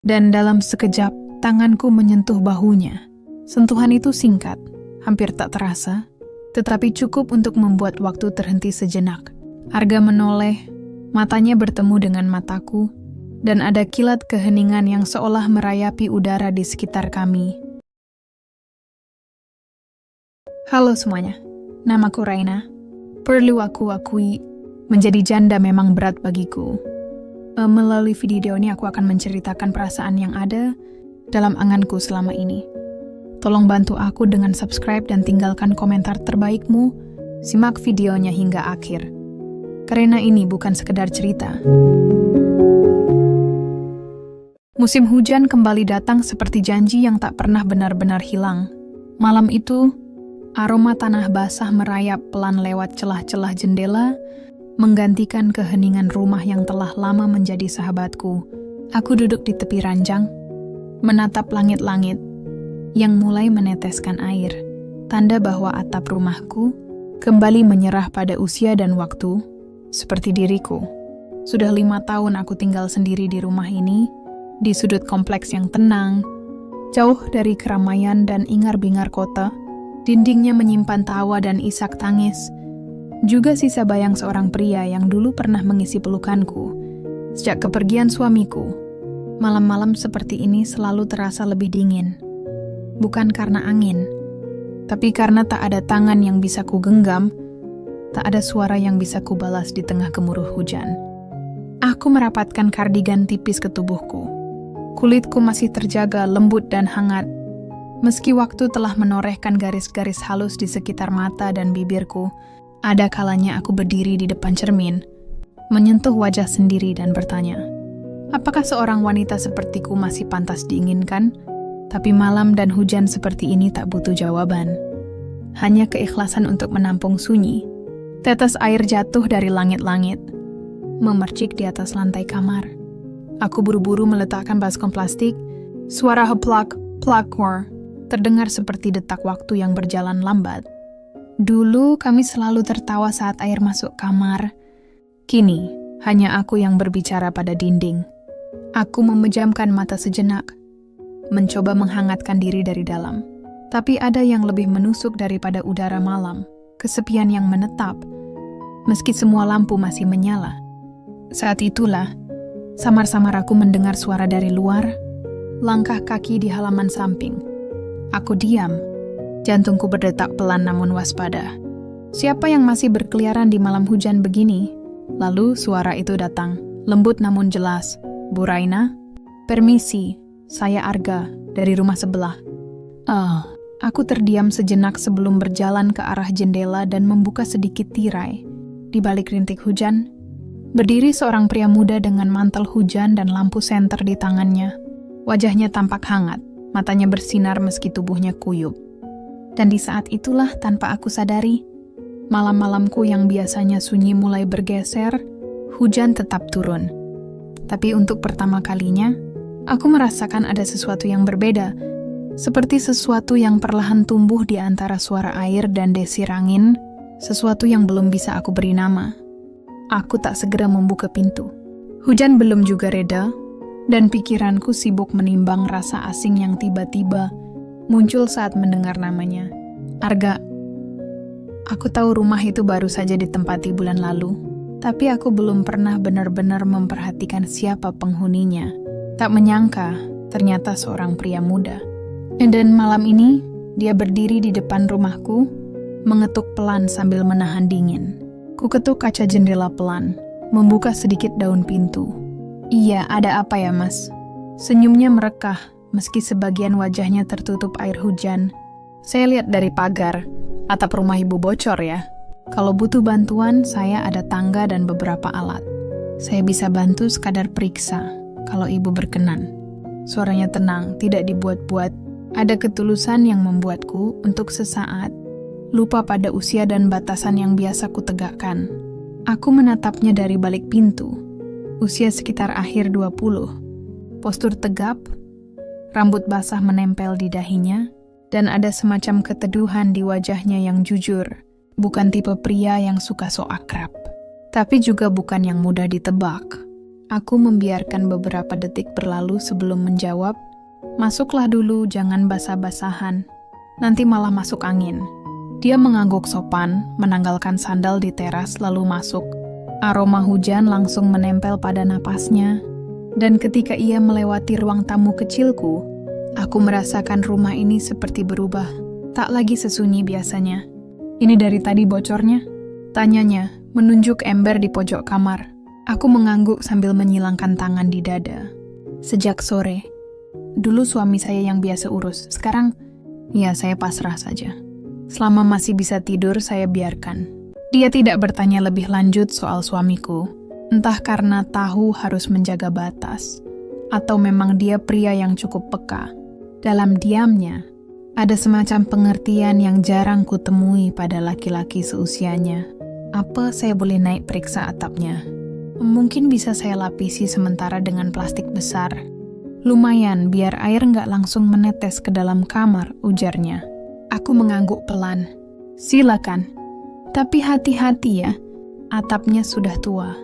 Dan dalam sekejap, tanganku menyentuh bahunya. Sentuhan itu singkat, hampir tak terasa, tetapi cukup untuk membuat waktu terhenti sejenak. Arga menoleh, matanya bertemu dengan mataku, dan ada kilat keheningan yang seolah merayapi udara di sekitar kami. Halo semuanya, namaku Raina. Perlu aku akui, menjadi janda memang berat bagiku. Melalui video ini aku akan menceritakan perasaan yang ada dalam anganku selama ini. Tolong bantu aku dengan subscribe dan tinggalkan komentar terbaikmu. Simak videonya hingga akhir. Karena ini bukan sekedar cerita. Musim hujan kembali datang seperti janji yang tak pernah benar-benar hilang. Malam itu, aroma tanah basah merayap pelan lewat celah-celah jendela, menggantikan keheningan rumah yang telah lama menjadi sahabatku. Aku duduk di tepi ranjang, menatap langit-langit yang mulai meneteskan air, tanda bahwa atap rumahku kembali menyerah pada usia dan waktu, seperti diriku. Sudah 5 tahun aku tinggal sendiri di rumah ini, di sudut kompleks yang tenang, jauh dari keramaian dan ingar-bingar kota. Dindingnya menyimpan tawa dan isak tangis, juga sisa bayang seorang pria yang dulu pernah mengisi pelukanku. Sejak kepergian suamiku, malam-malam seperti ini selalu terasa lebih dingin. Bukan karena angin, tapi karena tak ada tangan yang bisa ku genggam, tak ada suara yang bisa ku balas di tengah gemuruh hujan. Aku merapatkan kardigan tipis ke tubuhku. Kulitku masih terjaga lembut dan hangat, meski waktu telah menorehkan garis-garis halus di sekitar mata dan bibirku. Ada kalanya aku berdiri di depan cermin, menyentuh wajah sendiri dan bertanya, apakah seorang wanita sepertiku masih pantas diinginkan? Tapi malam dan hujan seperti ini tak butuh jawaban. Hanya keikhlasan untuk menampung sunyi. Tetes air jatuh dari langit-langit, memercik di atas lantai kamar. Aku buru-buru meletakkan baskom plastik. Suara heplak, plakor terdengar seperti detak waktu yang berjalan lambat. Dulu kami selalu tertawa saat air masuk kamar. Kini, hanya aku yang berbicara pada dinding. Aku memejamkan mata sejenak, mencoba menghangatkan diri dari dalam. Tapi ada yang lebih menusuk daripada udara malam, kesepian yang menetap, meski semua lampu masih menyala. Saat itulah, samar-samar aku mendengar suara dari luar, langkah kaki di halaman samping. Aku diam. Jantungku berdetak pelan namun waspada. Siapa yang masih berkeliaran di malam hujan begini? Lalu suara itu datang, lembut namun jelas. Bu Raina? Permisi, saya Arga, dari rumah sebelah. Aku terdiam sejenak sebelum berjalan ke arah jendela dan membuka sedikit tirai. Di balik rintik hujan, berdiri seorang pria muda dengan mantel hujan dan lampu senter di tangannya. Wajahnya tampak hangat, matanya bersinar meski tubuhnya kuyup. Dan di saat itulah tanpa aku sadari, malam-malamku yang biasanya sunyi mulai bergeser, hujan tetap turun. Tapi untuk pertama kalinya, aku merasakan ada sesuatu yang berbeda, seperti sesuatu yang perlahan tumbuh di antara suara air dan desir angin, sesuatu yang belum bisa aku beri nama. Aku tak segera membuka pintu. Hujan belum juga reda, dan pikiranku sibuk menimbang rasa asing yang tiba-tiba muncul saat mendengar namanya. Arga. Aku tahu rumah itu baru saja ditempati bulan lalu, tapi aku belum pernah benar-benar memperhatikan siapa penghuninya. Tak menyangka, ternyata seorang pria muda. Dan malam ini, dia berdiri di depan rumahku, mengetuk pelan sambil menahan dingin. Ku ketuk kaca jendela pelan, membuka sedikit daun pintu. Iya, ada apa ya, Mas? Senyumnya merekah, meski sebagian wajahnya tertutup air hujan. Saya lihat dari pagar, atap rumah ibu bocor ya. Kalau butuh bantuan, saya ada tangga dan beberapa alat. Saya bisa bantu sekadar periksa, kalau ibu berkenan. Suaranya tenang, tidak dibuat-buat. Ada ketulusan yang membuatku, untuk sesaat, lupa pada usia dan batasan yang biasa ku tegakkan. Aku menatapnya dari balik pintu. Usia sekitar akhir 20. Postur tegap, rambut basah menempel di dahinya, dan ada semacam keteduhan di wajahnya yang jujur. Bukan tipe pria yang suka sok akrab, tapi juga bukan yang mudah ditebak. Aku membiarkan beberapa detik berlalu sebelum menjawab, "Masuklah dulu, jangan basah-basahan. Nanti malah masuk angin." Dia mengangguk sopan, menanggalkan sandal di teras lalu masuk. Aroma hujan langsung menempel pada napasnya. Dan ketika ia melewati ruang tamu kecilku, aku merasakan rumah ini seperti berubah. Tak lagi sesunyi biasanya. "Ini dari tadi bocornya?" tanyanya, menunjuk ember di pojok kamar. Aku mengangguk sambil menyilangkan tangan di dada. "Sejak sore. Dulu suami saya yang biasa urus. Sekarang, ya saya pasrah saja. Selama masih bisa tidur, saya biarkan." Dia tidak bertanya lebih lanjut soal suamiku. Entah karena tahu harus menjaga batas, atau memang dia pria yang cukup peka. Dalam diamnya, ada semacam pengertian yang jarang kutemui pada laki-laki seusianya. "Apa saya boleh naik periksa atapnya? Mungkin bisa saya lapisi sementara dengan plastik besar. Lumayan, biar air nggak langsung menetes ke dalam kamar," ujarnya. Aku mengangguk pelan. "Silakan. Tapi hati-hati ya, atapnya sudah tua."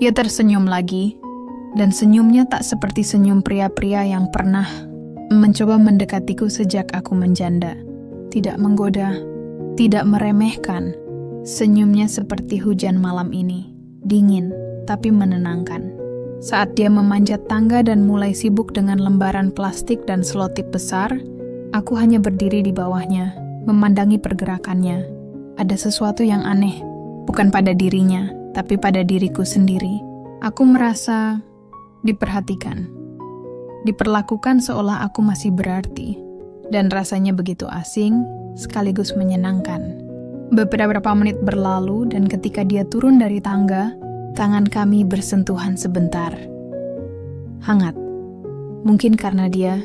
Ia tersenyum lagi, dan senyumnya tak seperti senyum pria-pria yang pernah mencoba mendekatiku sejak aku menjanda. Tidak menggoda, tidak meremehkan. Senyumnya seperti hujan malam ini, dingin tapi menenangkan. Saat dia memanjat tangga dan mulai sibuk dengan lembaran plastik dan selotip besar, aku hanya berdiri di bawahnya, memandangi pergerakannya. Ada sesuatu yang aneh, bukan pada dirinya, tapi pada diriku sendiri. Aku merasa diperhatikan, diperlakukan seolah aku masih berarti, dan rasanya begitu asing, sekaligus menyenangkan. Beberapa menit berlalu, dan ketika dia turun dari tangga, tangan kami bersentuhan sebentar. Hangat. Mungkin karena dia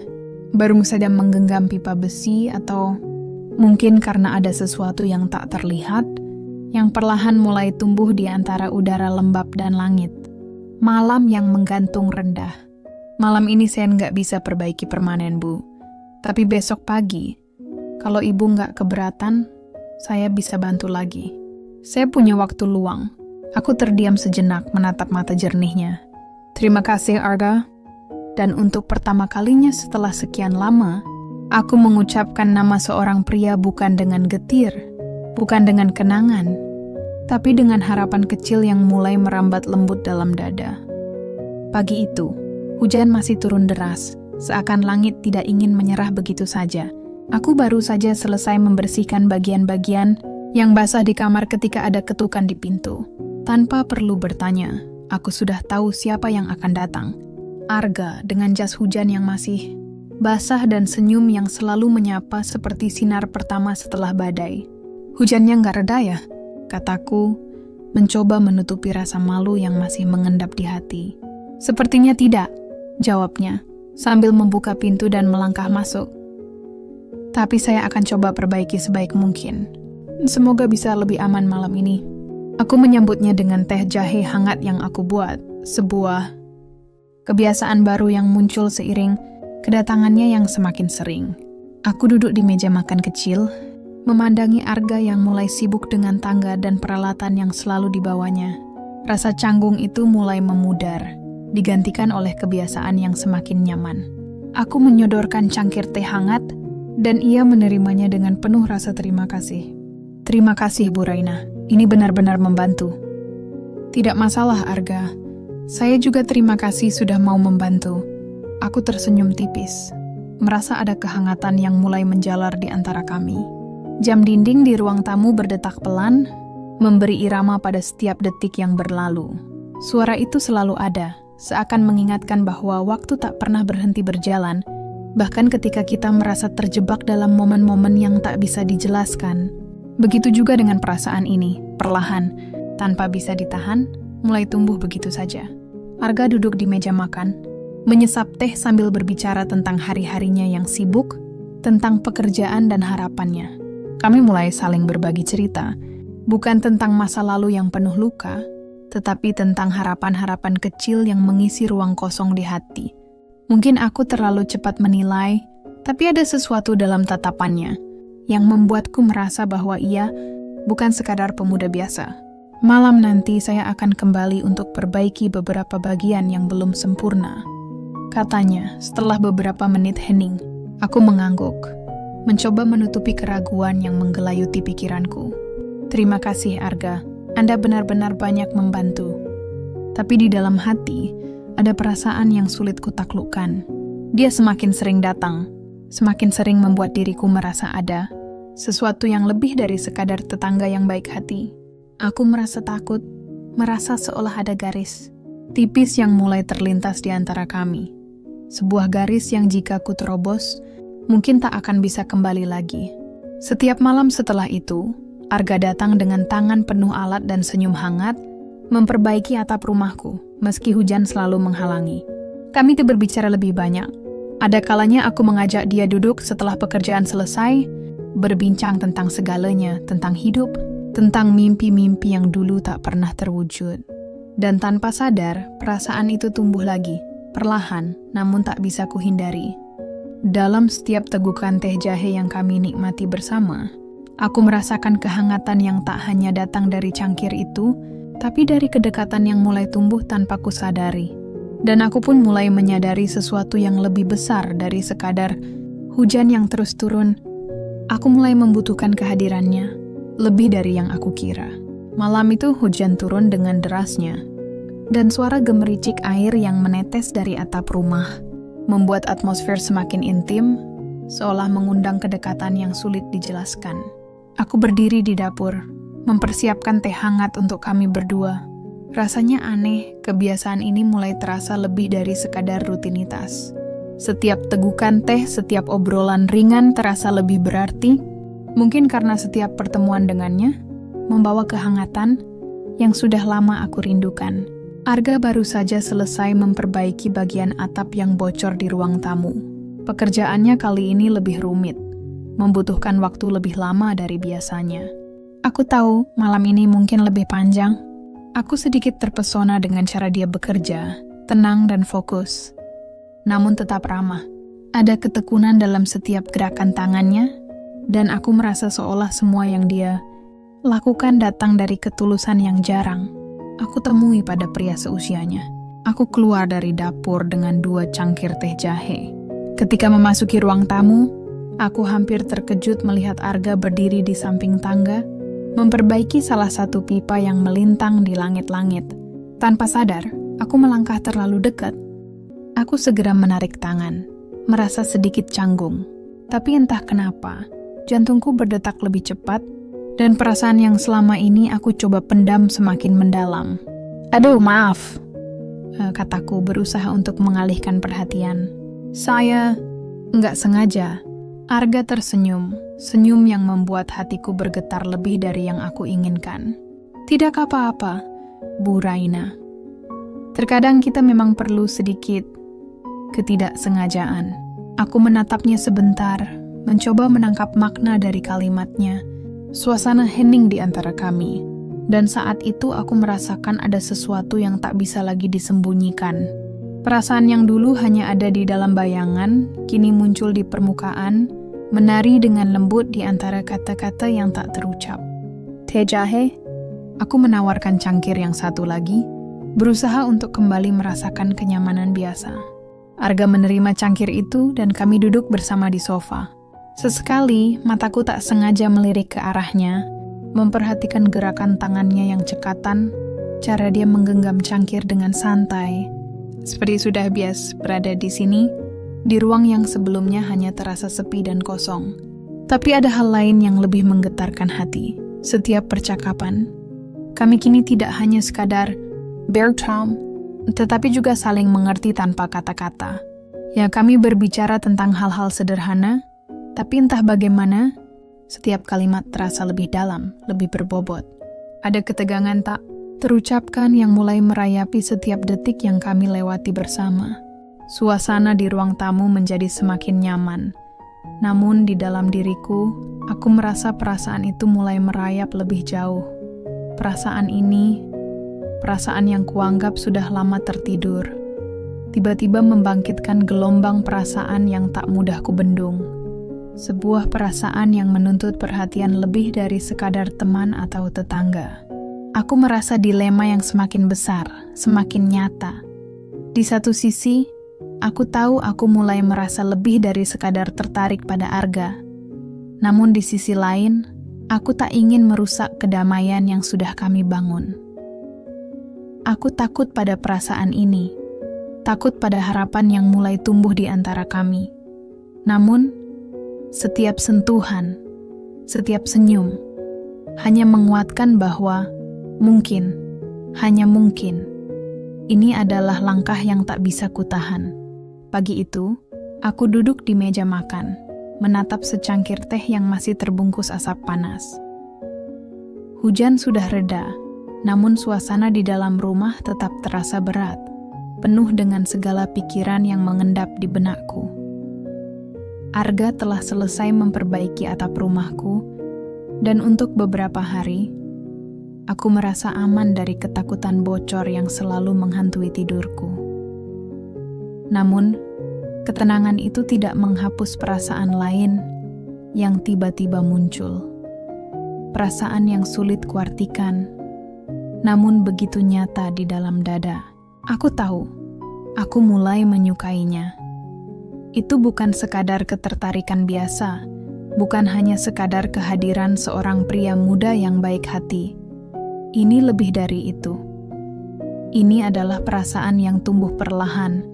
baru saja menggenggam pipa besi, atau mungkin karena ada sesuatu yang tak terlihat, yang perlahan mulai tumbuh di antara udara lembab dan langit. Malam yang menggantung rendah. Malam ini saya nggak bisa perbaiki permanen, Bu. Tapi besok pagi, kalau Ibu nggak keberatan, saya bisa bantu lagi. Saya punya waktu luang. Aku terdiam sejenak menatap mata jernihnya. "Terima kasih, Arga." Dan untuk pertama kalinya setelah sekian lama, aku mengucapkan nama seorang pria bukan dengan getir, bukan dengan kenangan, tapi dengan harapan kecil yang mulai merambat lembut dalam dada. Pagi itu, hujan masih turun deras, seakan langit tidak ingin menyerah begitu saja. Aku baru saja selesai membersihkan bagian-bagian yang basah di kamar ketika ada ketukan di pintu. Tanpa perlu bertanya, aku sudah tahu siapa yang akan datang. Arga dengan jas hujan yang masih basah dan senyum yang selalu menyapa seperti sinar pertama setelah badai. "Hujannya nggak reda ya?" kataku, mencoba menutupi rasa malu yang masih mengendap di hati. "Sepertinya tidak," jawabnya, sambil membuka pintu dan melangkah masuk. "Tapi saya akan coba perbaiki sebaik mungkin. Semoga bisa lebih aman malam ini." Aku menyambutnya dengan teh jahe hangat yang aku buat, sebuah kebiasaan baru yang muncul seiring kedatangannya yang semakin sering. Aku duduk di meja makan kecil, memandangi Arga yang mulai sibuk dengan tangga dan peralatan yang selalu dibawanya. Rasa canggung itu mulai memudar, digantikan oleh kebiasaan yang semakin nyaman. Aku menyodorkan cangkir teh hangat, dan ia menerimanya dengan penuh rasa terima kasih. "Terima kasih, Bu Raina. Ini benar-benar membantu." "Tidak masalah, Arga. Saya juga terima kasih sudah mau membantu." Aku tersenyum tipis, merasa ada kehangatan yang mulai menjalar di antara kami. Jam dinding di ruang tamu berdetak pelan, memberi irama pada setiap detik yang berlalu. Suara itu selalu ada, seakan mengingatkan bahwa waktu tak pernah berhenti berjalan, bahkan ketika kita merasa terjebak dalam momen-momen yang tak bisa dijelaskan. Begitu juga dengan perasaan ini, perlahan, tanpa bisa ditahan, mulai tumbuh begitu saja. Arga duduk di meja makan, menyesap teh sambil berbicara tentang hari-harinya yang sibuk, tentang pekerjaan dan harapannya. Kami mulai saling berbagi cerita, bukan tentang masa lalu yang penuh luka, tetapi tentang harapan-harapan kecil yang mengisi ruang kosong di hati. Mungkin aku terlalu cepat menilai, tapi ada sesuatu dalam tatapannya yang membuatku merasa bahwa ia bukan sekadar pemuda biasa. Malam nanti saya akan kembali untuk perbaiki beberapa bagian yang belum sempurna. Katanya setelah beberapa menit hening. Aku mengangguk, mencoba menutupi keraguan yang menggelayuti pikiranku. Terima kasih Arga, Anda benar-benar banyak membantu. Tapi di dalam hati, ada perasaan yang sulit kutaklukkan. Dia semakin sering datang, semakin sering membuat diriku merasa ada sesuatu yang lebih dari sekadar tetangga yang baik hati. Aku merasa takut, merasa seolah ada garis tipis yang mulai terlintas di antara kami. Sebuah garis yang jika ku terobos, mungkin tak akan bisa kembali lagi. Setiap malam setelah itu, Arga datang dengan tangan penuh alat dan senyum hangat, memperbaiki atap rumahku, meski hujan selalu menghalangi. Kami berbicara lebih banyak. Ada kalanya aku mengajak dia duduk setelah pekerjaan selesai, berbincang tentang segalanya, tentang hidup, tentang mimpi-mimpi yang dulu tak pernah terwujud. Dan tanpa sadar, perasaan itu tumbuh lagi, perlahan, namun tak bisa kuhindari. Dalam setiap tegukan teh jahe yang kami nikmati bersama, aku merasakan kehangatan yang tak hanya datang dari cangkir itu, tapi dari kedekatan yang mulai tumbuh tanpa kusadari. Dan aku pun mulai menyadari sesuatu yang lebih besar dari sekadar hujan yang terus turun. Aku mulai membutuhkan kehadirannya, lebih dari yang aku kira. Malam itu hujan turun dengan derasnya, dan suara gemericik air yang menetes dari atap rumah membuat atmosfer semakin intim, seolah mengundang kedekatan yang sulit dijelaskan. Aku berdiri di dapur, mempersiapkan teh hangat untuk kami berdua. Rasanya aneh, kebiasaan ini mulai terasa lebih dari sekadar rutinitas. Setiap tegukan teh, setiap obrolan ringan terasa lebih berarti. Mungkin karena setiap pertemuan dengannya membawa kehangatan yang sudah lama aku rindukan. Arga baru saja selesai memperbaiki bagian atap yang bocor di ruang tamu. Pekerjaannya kali ini lebih rumit, membutuhkan waktu lebih lama dari biasanya. Aku tahu malam ini mungkin lebih panjang. Aku sedikit terpesona dengan cara dia bekerja, tenang dan fokus. Namun tetap ramah. Ada ketekunan dalam setiap gerakan tangannya, dan aku merasa seolah semua yang dia lakukan datang dari ketulusan yang jarang aku temui pada pria seusianya. Aku keluar dari dapur dengan 2 cangkir teh jahe. Ketika memasuki ruang tamu, aku hampir terkejut melihat Arga berdiri di samping tangga, memperbaiki salah satu pipa yang melintang di langit-langit. Tanpa sadar, aku melangkah terlalu dekat. Aku segera menarik tangan, merasa sedikit canggung. Tapi entah kenapa, jantungku berdetak lebih cepat, dan perasaan yang selama ini aku coba pendam semakin mendalam. Aduh, maaf, kataku berusaha untuk mengalihkan perhatian. Saya nggak sengaja. Arga tersenyum, senyum yang membuat hatiku bergetar lebih dari yang aku inginkan. Tidak apa-apa, Bu Raina. Terkadang kita memang perlu sedikit ketidaksengajaan. Aku menatapnya sebentar, mencoba menangkap makna dari kalimatnya. Suasana hening di antara kami, dan saat itu aku merasakan ada sesuatu yang tak bisa lagi disembunyikan. Perasaan yang dulu hanya ada di dalam bayangan, kini muncul di permukaan, menari dengan lembut di antara kata-kata yang tak terucap. Teh jahe? Aku menawarkan cangkir yang satu lagi, berusaha untuk kembali merasakan kenyamanan biasa. Arga menerima cangkir itu dan kami duduk bersama di sofa. Sesekali, mataku tak sengaja melirik ke arahnya, memperhatikan gerakan tangannya yang cekatan, cara dia menggenggam cangkir dengan santai. Seperti sudah biasa berada di sini, di ruang yang sebelumnya hanya terasa sepi dan kosong. Tapi ada hal lain yang lebih menggetarkan hati. Setiap percakapan, kami kini tidak hanya sekadar bertram, tetapi juga saling mengerti tanpa kata-kata. Ya, kami berbicara tentang hal-hal sederhana, tapi entah bagaimana, setiap kalimat terasa lebih dalam, lebih berbobot. Ada ketegangan tak terucapkan yang mulai merayapi setiap detik yang kami lewati bersama. Suasana di ruang tamu menjadi semakin nyaman. Namun di dalam diriku, aku merasa perasaan itu mulai merayap lebih jauh. Perasaan ini, perasaan yang kuanggap sudah lama tertidur, tiba-tiba membangkitkan gelombang perasaan yang tak mudah kubendung. Sebuah perasaan yang menuntut perhatian lebih dari sekadar teman atau tetangga. Aku merasa dilema yang semakin besar, semakin nyata. Di satu sisi, aku tahu aku mulai merasa lebih dari sekadar tertarik pada Arga. Namun di sisi lain, aku tak ingin merusak kedamaian yang sudah kami bangun. Aku takut pada perasaan ini, takut pada harapan yang mulai tumbuh di antara kami. Namun, setiap sentuhan, setiap senyum, hanya menguatkan bahwa mungkin, hanya mungkin, ini adalah langkah yang tak bisa kutahan. Pagi itu, aku duduk di meja makan, menatap secangkir teh yang masih terbungkus asap panas. Hujan sudah reda, namun suasana di dalam rumah tetap terasa berat, penuh dengan segala pikiran yang mengendap di benakku. Arga telah selesai memperbaiki atap rumahku, dan untuk beberapa hari, aku merasa aman dari ketakutan bocor yang selalu menghantui tidurku. Namun, ketenangan itu tidak menghapus perasaan lain yang tiba-tiba muncul. Perasaan yang sulit kuartikan, namun begitu nyata di dalam dada. Aku tahu, aku mulai menyukainya. Itu bukan sekadar ketertarikan biasa, bukan hanya sekadar kehadiran seorang pria muda yang baik hati. Ini lebih dari itu. Ini adalah perasaan yang tumbuh perlahan,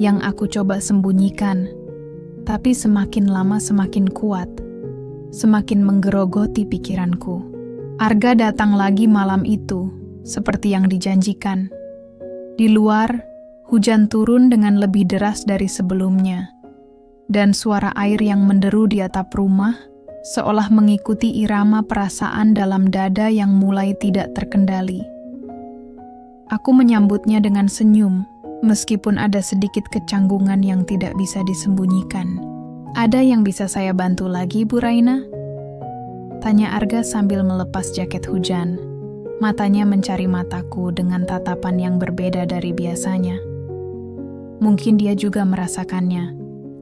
yang aku coba sembunyikan, tapi semakin lama semakin kuat, semakin menggerogoti pikiranku. Arga datang lagi malam itu, seperti yang dijanjikan. Di luar, hujan turun dengan lebih deras dari sebelumnya, dan suara air yang menderu di atap rumah seolah mengikuti irama perasaan dalam dada yang mulai tidak terkendali. Aku menyambutnya dengan senyum, meskipun ada sedikit kecanggungan yang tidak bisa disembunyikan. "Ada yang bisa saya bantu lagi, Bu Raina?" Tanya Arga sambil melepas jaket hujan. Matanya mencari mataku dengan tatapan yang berbeda dari biasanya. Mungkin dia juga merasakannya,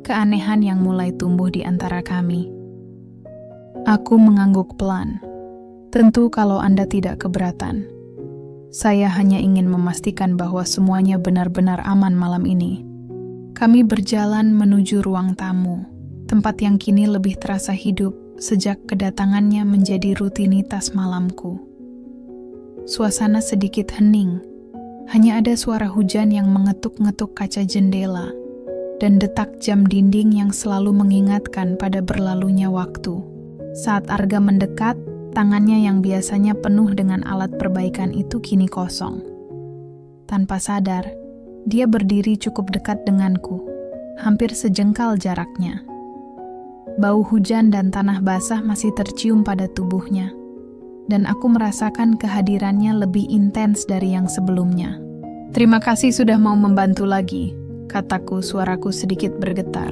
keanehan yang mulai tumbuh di antara kami. Aku mengangguk pelan. "Tentu kalau Anda tidak keberatan. Saya hanya ingin memastikan bahwa semuanya benar-benar aman malam ini." Kami berjalan menuju ruang tamu, tempat yang kini lebih terasa hidup sejak kedatangannya menjadi rutinitas malamku. Suasana sedikit hening, hanya ada suara hujan yang mengetuk-ngetuk kaca jendela dan detak jam dinding yang selalu mengingatkan pada berlalunya waktu. Saat Arga mendekat, tangannya yang biasanya penuh dengan alat perbaikan itu kini kosong. Tanpa sadar, dia berdiri cukup dekat denganku, hampir sejengkal jaraknya. Bau hujan dan tanah basah masih tercium pada tubuhnya, dan aku merasakan kehadirannya lebih intens dari yang sebelumnya. "Terima kasih sudah mau membantu lagi," kataku, suaraku sedikit bergetar.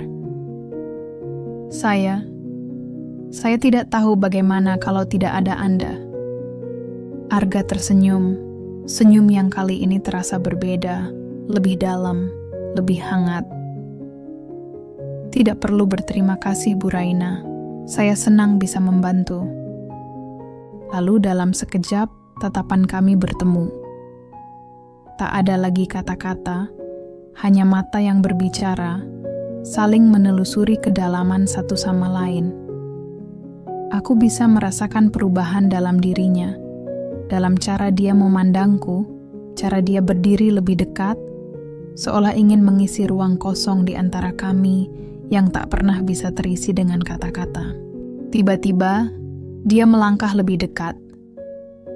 Saya tidak tahu bagaimana kalau tidak ada Anda." Arga tersenyum, senyum yang kali ini terasa berbeda, lebih dalam, lebih hangat. "Tidak perlu berterima kasih, Bu Raina. Saya senang bisa membantu." Lalu dalam sekejap, tatapan kami bertemu. Tak ada lagi kata-kata, hanya mata yang berbicara, saling menelusuri kedalaman satu sama lain. Aku bisa merasakan perubahan dalam dirinya, dalam cara dia memandangku, cara dia berdiri lebih dekat, seolah ingin mengisi ruang kosong di antara kami yang tak pernah bisa terisi dengan kata-kata. Tiba-tiba, dia melangkah lebih dekat,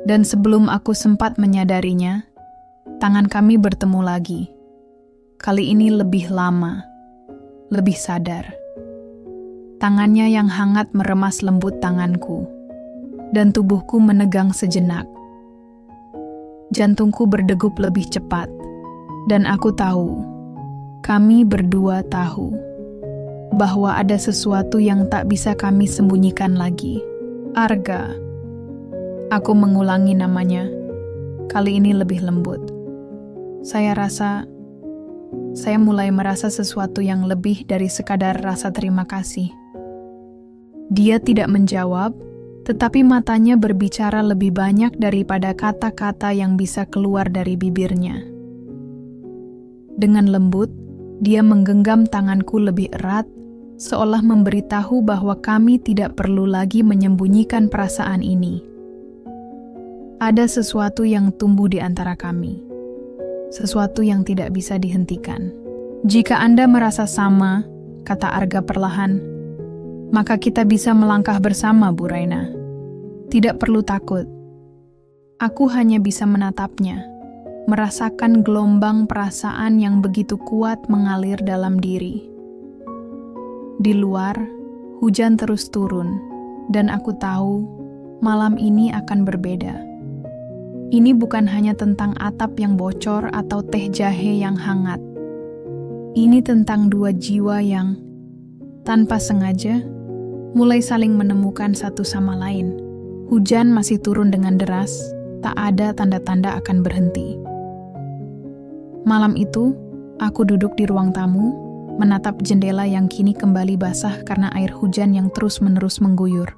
dan sebelum aku sempat menyadarinya, tangan kami bertemu lagi. Kali ini lebih lama, lebih sadar. Tangannya yang hangat meremas lembut tanganku, dan tubuhku menegang sejenak. Jantungku berdegup lebih cepat, dan aku tahu, kami berdua tahu, bahwa ada sesuatu yang tak bisa kami sembunyikan lagi. "Arga." Aku mengulangi namanya, kali ini lebih lembut. Saya mulai merasa sesuatu yang lebih dari sekadar rasa terima kasih. Dia tidak menjawab, tetapi matanya berbicara lebih banyak daripada kata-kata yang bisa keluar dari bibirnya. Dengan lembut, dia menggenggam tanganku lebih erat, seolah memberitahu bahwa kami tidak perlu lagi menyembunyikan perasaan ini. Ada sesuatu yang tumbuh di antara kami, sesuatu yang tidak bisa dihentikan. Jika Anda merasa sama, kata Arga perlahan, maka kita bisa melangkah bersama, Bu Raina. Tidak perlu takut. Aku hanya bisa menatapnya, merasakan gelombang perasaan yang begitu kuat mengalir dalam diri. Di luar, hujan terus turun, dan aku tahu malam ini akan berbeda. Ini bukan hanya tentang atap yang bocor atau teh jahe yang hangat. Ini tentang dua jiwa yang, tanpa sengaja, mulai saling menemukan satu sama lain. Hujan masih turun dengan deras, tak ada tanda-tanda akan berhenti. Malam itu, aku duduk di ruang tamu, menatap jendela yang kini kembali basah karena air hujan yang terus-menerus mengguyur.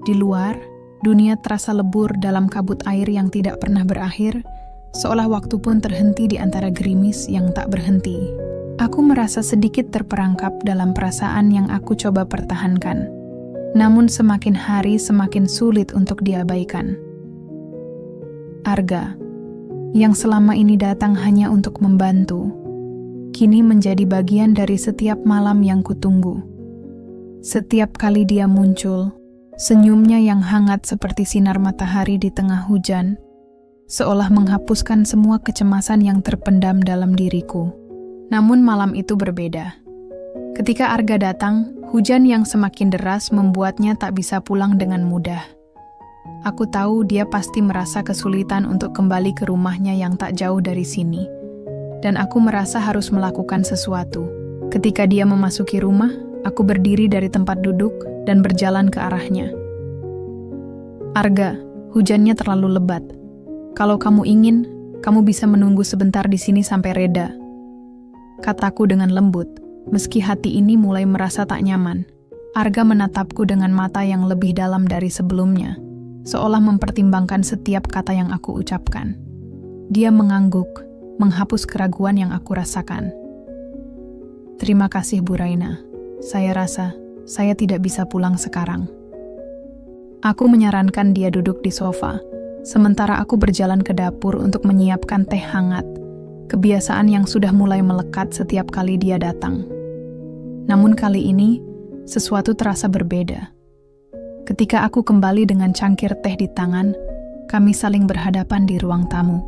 Di luar, dunia terasa lebur dalam kabut air yang tidak pernah berakhir, seolah waktu pun terhenti di antara gerimis yang tak berhenti. Aku merasa sedikit terperangkap dalam perasaan yang aku coba pertahankan. Namun semakin hari semakin sulit untuk diabaikan. Arga, yang selama ini datang hanya untuk membantu, kini menjadi bagian dari setiap malam yang kutunggu. Setiap kali dia muncul, senyumnya yang hangat seperti sinar matahari di tengah hujan, seolah menghapuskan semua kecemasan yang terpendam dalam diriku. Namun malam itu berbeda. Ketika Arga datang, hujan yang semakin deras membuatnya tak bisa pulang dengan mudah. Aku tahu dia pasti merasa kesulitan untuk kembali ke rumahnya yang tak jauh dari sini. Dan aku merasa harus melakukan sesuatu. Ketika dia memasuki rumah, aku berdiri dari tempat duduk dan berjalan ke arahnya. Arga, hujannya terlalu lebat. Kalau kamu ingin, kamu bisa menunggu sebentar di sini sampai reda. Kataku dengan lembut, meski hati ini mulai merasa tak nyaman. Arga menatapku dengan mata yang lebih dalam dari sebelumnya, seolah mempertimbangkan setiap kata yang aku ucapkan. Dia mengangguk, menghapus keraguan yang aku rasakan. Terima kasih, Bu Raina. Saya rasa saya tidak bisa pulang sekarang. Aku menyarankan dia duduk di sofa, sementara aku berjalan ke dapur untuk menyiapkan teh hangat, kebiasaan yang sudah mulai melekat setiap kali dia datang. Namun kali ini, sesuatu terasa berbeda. Ketika aku kembali dengan cangkir teh di tangan, kami saling berhadapan di ruang tamu.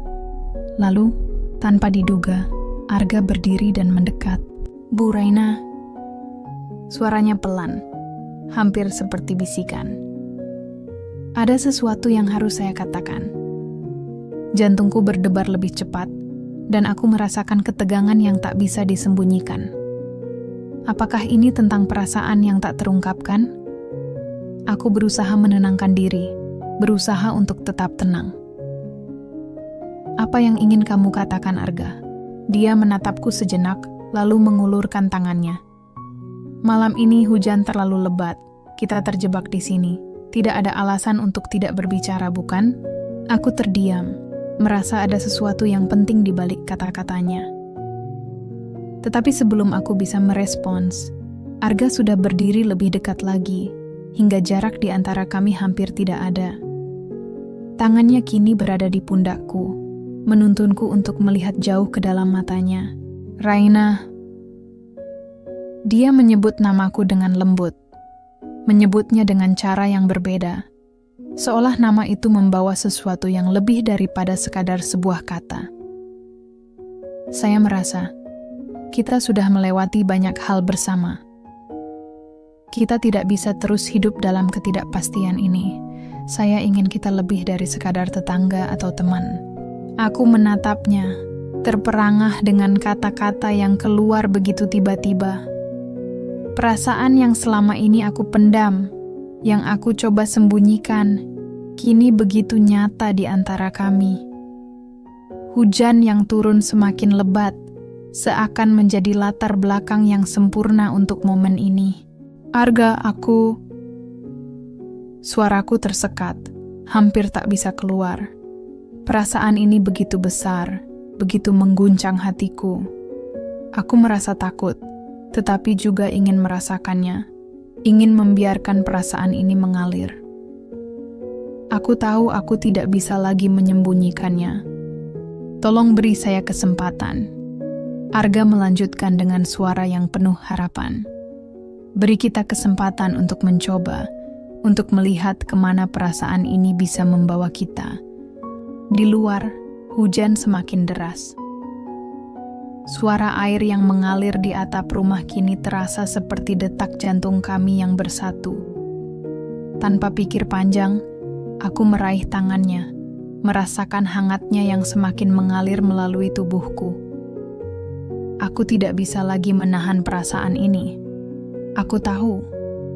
Lalu, tanpa diduga, Arga berdiri dan mendekat. Bu Raina, suaranya pelan, hampir seperti bisikan. Ada sesuatu yang harus saya katakan. Jantungku berdebar lebih cepat, dan aku merasakan ketegangan yang tak bisa disembunyikan. Apakah ini tentang perasaan yang tak terungkapkan? Aku berusaha menenangkan diri, berusaha untuk tetap tenang. Apa yang ingin kamu katakan, Arga? Dia menatapku sejenak, lalu mengulurkan tangannya. Malam ini hujan terlalu lebat, kita terjebak di sini. Tidak ada alasan untuk tidak berbicara, bukan? Aku terdiam, merasa ada sesuatu yang penting di balik kata-katanya. Tetapi sebelum aku bisa merespons, Arga sudah berdiri lebih dekat lagi, hingga jarak di antara kami hampir tidak ada. Tangannya kini berada di pundakku, menuntunku untuk melihat jauh ke dalam matanya. Raina. Dia menyebut namaku dengan lembut, menyebutnya dengan cara yang berbeda, seolah nama itu membawa sesuatu yang lebih daripada sekadar sebuah kata. Saya merasa kita sudah melewati banyak hal bersama. Kita tidak bisa terus hidup dalam ketidakpastian ini. Saya ingin kita lebih dari sekadar tetangga atau teman. Aku menatapnya, terperangah dengan kata-kata yang keluar begitu tiba-tiba. Perasaan yang selama ini aku pendam, yang aku coba sembunyikan, kini begitu nyata di antara kami. Hujan yang turun semakin lebat, seakan menjadi latar belakang yang sempurna untuk momen ini. Arga, aku... Suaraku tersekat, hampir tak bisa keluar. Perasaan ini begitu besar, begitu mengguncang hatiku. Aku merasa takut, tetapi juga ingin merasakannya, ingin membiarkan perasaan ini mengalir. Aku tahu aku tidak bisa lagi menyembunyikannya. Tolong beri saya kesempatan. Arga melanjutkan dengan suara yang penuh harapan. Beri kita kesempatan untuk mencoba, untuk melihat kemana perasaan ini bisa membawa kita. Di luar, hujan semakin deras. Suara air yang mengalir di atap rumah kini terasa seperti detak jantung kami yang bersatu. Tanpa pikir panjang, aku meraih tangannya, merasakan hangatnya yang semakin mengalir melalui tubuhku. Aku tidak bisa lagi menahan perasaan ini. Aku tahu,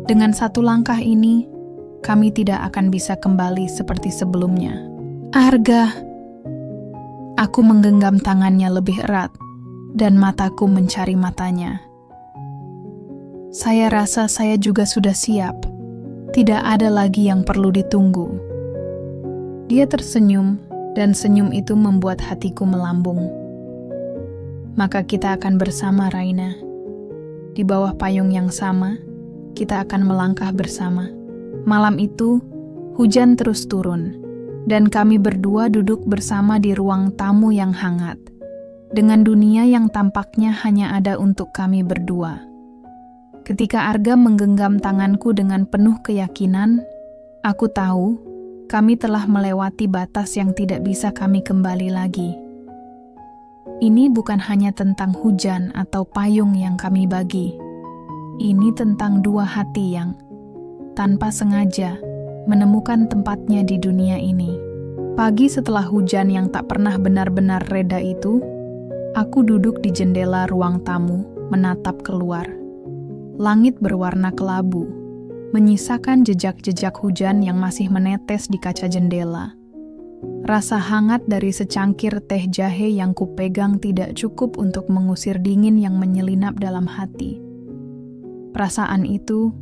dengan satu langkah ini, kami tidak akan bisa kembali seperti sebelumnya. Arga! Aku menggenggam tangannya lebih erat, dan mataku mencari matanya. Saya rasa saya juga sudah siap. Tidak ada lagi yang perlu ditunggu. Dia tersenyum, dan senyum itu membuat hatiku melambung. Maka kita akan bersama, Raina. Di bawah payung yang sama, kita akan melangkah bersama. Malam itu, hujan terus turun, dan kami berdua duduk bersama di ruang tamu yang hangat, dengan dunia yang tampaknya hanya ada untuk kami berdua. Ketika Arga menggenggam tanganku dengan penuh keyakinan, aku tahu kami telah melewati batas yang tidak bisa kami kembali lagi. Ini bukan hanya tentang hujan atau payung yang kami bagi. Ini tentang dua hati yang tanpa sengaja menemukan tempatnya di dunia ini. Pagi setelah hujan yang tak pernah benar-benar reda itu, aku duduk di jendela ruang tamu, menatap keluar. Langit berwarna kelabu, menyisakan jejak-jejak hujan yang masih menetes di kaca jendela. Rasa hangat dari secangkir teh jahe yang kupegang tidak cukup untuk mengusir dingin yang menyelinap dalam hati. Perasaan itu,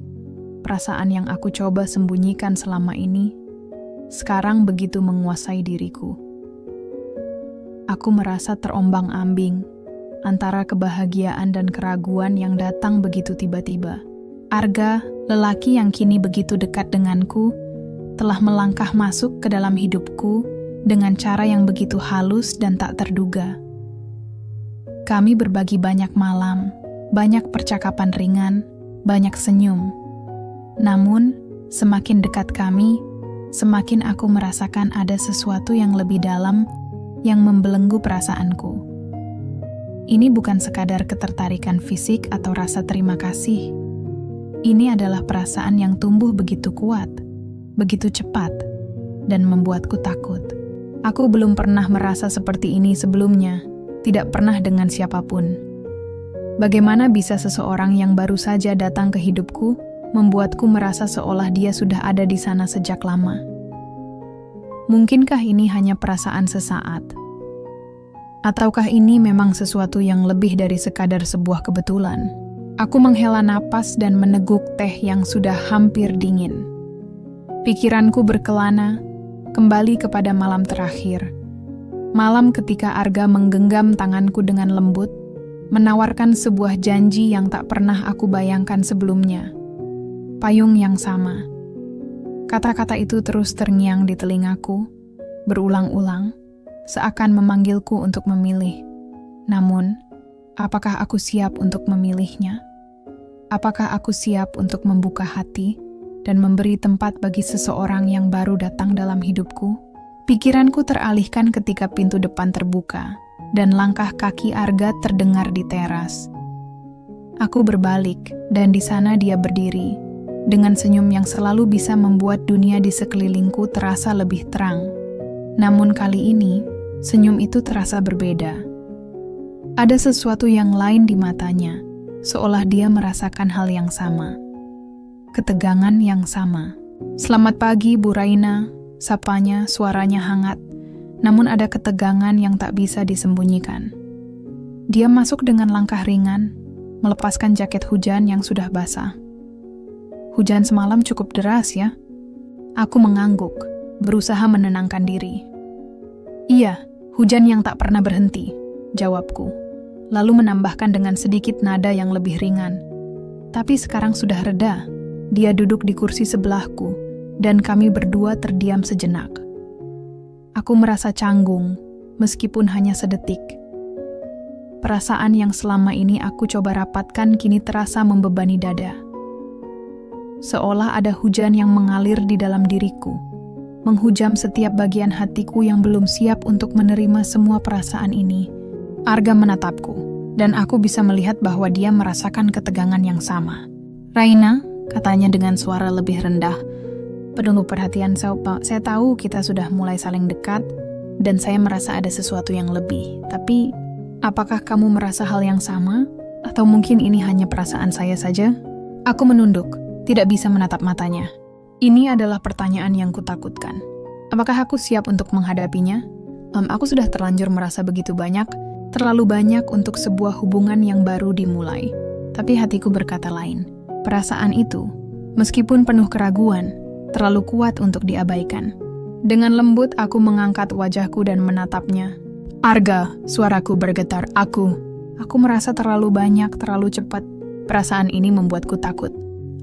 perasaan yang aku coba sembunyikan selama ini, sekarang begitu menguasai diriku. Aku merasa terombang-ambing antara kebahagiaan dan keraguan yang datang begitu tiba-tiba. Arga, lelaki yang kini begitu dekat denganku, telah melangkah masuk ke dalam hidupku dengan cara yang begitu halus dan tak terduga. Kami berbagi banyak malam, banyak percakapan ringan, banyak senyum. Namun, semakin dekat kami, semakin aku merasakan ada sesuatu yang lebih dalam yang membelenggu perasaanku. Ini bukan sekadar ketertarikan fisik atau rasa terima kasih. Ini adalah perasaan yang tumbuh begitu kuat, begitu cepat, dan membuatku takut. Aku belum pernah merasa seperti ini sebelumnya, tidak pernah dengan siapapun. Bagaimana bisa seseorang yang baru saja datang ke hidupku membuatku merasa seolah dia sudah ada di sana sejak lama? Mungkinkah ini hanya perasaan sesaat? Ataukah ini memang sesuatu yang lebih dari sekadar sebuah kebetulan? Aku menghela napas dan meneguk teh yang sudah hampir dingin. Pikiranku berkelana, kembali kepada malam terakhir. Malam ketika Arga menggenggam tanganku dengan lembut, menawarkan sebuah janji yang tak pernah aku bayangkan sebelumnya. Payung yang sama. Kata-kata itu terus terngiang di telingaku, berulang-ulang, seakan memanggilku untuk memilih. Namun, apakah aku siap untuk memilihnya? Apakah aku siap untuk membuka hati dan memberi tempat bagi seseorang yang baru datang dalam hidupku? Pikiranku teralihkan ketika pintu depan terbuka dan langkah kaki Arga terdengar di teras. Aku berbalik dan di sana dia berdiri, dengan senyum yang selalu bisa membuat dunia di sekelilingku terasa lebih terang. Namun kali ini, senyum itu terasa berbeda. Ada sesuatu yang lain di matanya, seolah dia merasakan hal yang sama. Ketegangan yang sama. "Selamat pagi, Bu Raina," sapanya, suaranya hangat, namun ada ketegangan yang tak bisa disembunyikan. Dia masuk dengan langkah ringan, melepaskan jaket hujan yang sudah basah. "Hujan semalam cukup deras ya?" Aku mengangguk, berusaha menenangkan diri. Iya, hujan yang tak pernah berhenti, jawabku. Lalu menambahkan dengan sedikit nada yang lebih ringan. Tapi sekarang sudah reda. Dia duduk di kursi sebelahku, dan kami berdua terdiam sejenak. Aku merasa canggung, meskipun hanya sedetik. Perasaan yang selama ini aku coba rapatkan kini terasa membebani dada. Seolah ada hujan yang mengalir di dalam diriku, menghujam setiap bagian hatiku yang belum siap untuk menerima semua perasaan ini. Arga menatapku, dan aku bisa melihat bahwa dia merasakan ketegangan yang sama. "Raina," katanya dengan suara lebih rendah, penuh perhatian, saya tahu kita sudah mulai saling dekat, dan saya merasa ada sesuatu yang lebih. Tapi, apakah kamu merasa hal yang sama? Atau mungkin ini hanya perasaan saya saja?" Aku menunduk, tidak bisa menatap matanya. Ini adalah pertanyaan yang kutakutkan. Apakah aku siap untuk menghadapinya? Aku sudah terlanjur merasa begitu banyak, terlalu banyak untuk sebuah hubungan yang baru dimulai. Tapi hatiku berkata lain. Perasaan itu, meskipun penuh keraguan, terlalu kuat untuk diabaikan. Dengan lembut aku mengangkat wajahku dan menatapnya. "Arga," suaraku bergetar. Aku merasa terlalu banyak, terlalu cepat. Perasaan ini membuatku takut.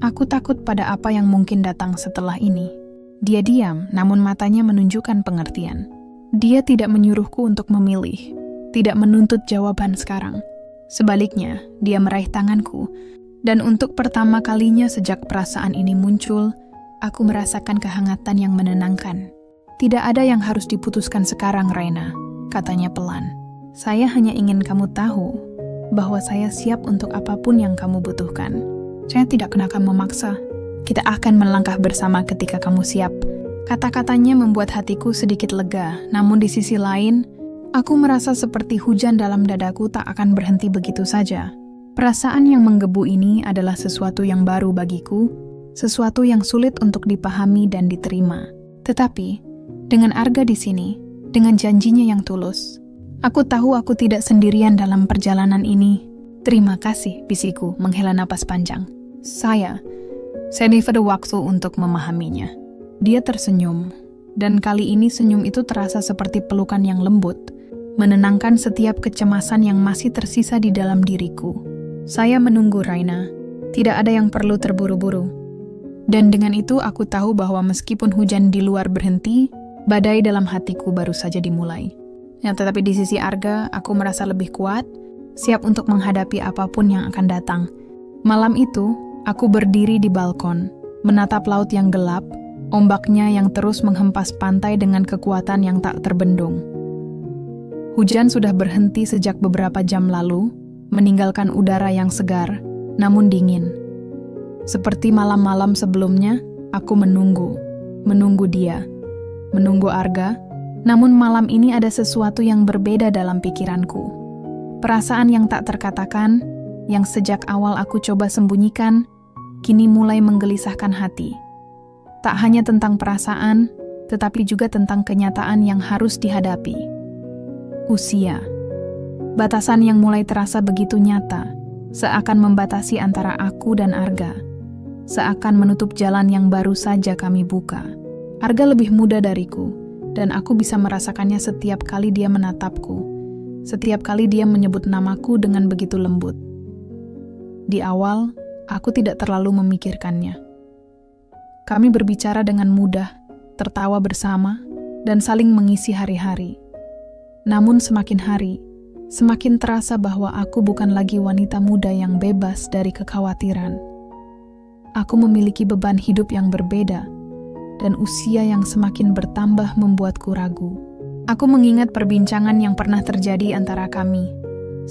Aku takut pada apa yang mungkin datang setelah ini. Dia diam, namun matanya menunjukkan pengertian. Dia tidak menyuruhku untuk memilih, tidak menuntut jawaban sekarang. Sebaliknya, dia meraih tanganku, dan untuk pertama kalinya sejak perasaan ini muncul, aku merasakan kehangatan yang menenangkan. "Tidak ada yang harus diputuskan sekarang, Raina," katanya pelan. "Saya hanya ingin kamu tahu bahwa saya siap untuk apapun yang kamu butuhkan. Saya tidak akan memaksa. Kita akan melangkah bersama ketika kamu siap." Kata-katanya membuat hatiku sedikit lega, namun di sisi lain, aku merasa seperti hujan dalam dadaku tak akan berhenti begitu saja. Perasaan yang menggebu ini adalah sesuatu yang baru bagiku, sesuatu yang sulit untuk dipahami dan diterima. Tetapi, dengan Arga di sini, dengan janjinya yang tulus, aku tahu aku tidak sendirian dalam perjalanan ini. "Terima kasih," bisikku menghela napas panjang. Saya pada waktu untuk memahaminya. Dia tersenyum, dan kali ini senyum itu terasa seperti pelukan yang lembut, menenangkan setiap kecemasan yang masih tersisa di dalam diriku. "Saya menunggu, Raina. Tidak ada yang perlu terburu-buru." Dan dengan itu aku tahu bahwa meskipun hujan di luar berhenti, badai dalam hatiku baru saja dimulai. Tetapi di sisi Arga, aku merasa lebih kuat, siap untuk menghadapi apapun yang akan datang. Malam itu, aku berdiri di balkon, menatap laut yang gelap, ombaknya yang terus menghempas pantai dengan kekuatan yang tak terbendung. Hujan sudah berhenti sejak beberapa jam lalu, meninggalkan udara yang segar, namun dingin. Seperti malam-malam sebelumnya, aku menunggu dia, menunggu Arga, namun malam ini ada sesuatu yang berbeda dalam pikiranku. Perasaan yang tak terkatakan, yang sejak awal aku coba sembunyikan, kini mulai menggelisahkan hati. Tak hanya tentang perasaan, tetapi juga tentang kenyataan yang harus dihadapi. Usia. Batasan yang mulai terasa begitu nyata, seakan membatasi antara aku dan Arga. Seakan menutup jalan yang baru saja kami buka. Arga lebih muda dariku, dan aku bisa merasakannya setiap kali dia menatapku. Setiap kali dia menyebut namaku dengan begitu lembut. Di awal, aku tidak terlalu memikirkannya. Kami berbicara dengan mudah, tertawa bersama, dan saling mengisi hari-hari. Namun semakin hari, semakin terasa bahwa aku bukan lagi wanita muda yang bebas dari kekhawatiran. Aku memiliki beban hidup yang berbeda, dan usia yang semakin bertambah membuatku ragu. Aku mengingat perbincangan yang pernah terjadi antara kami,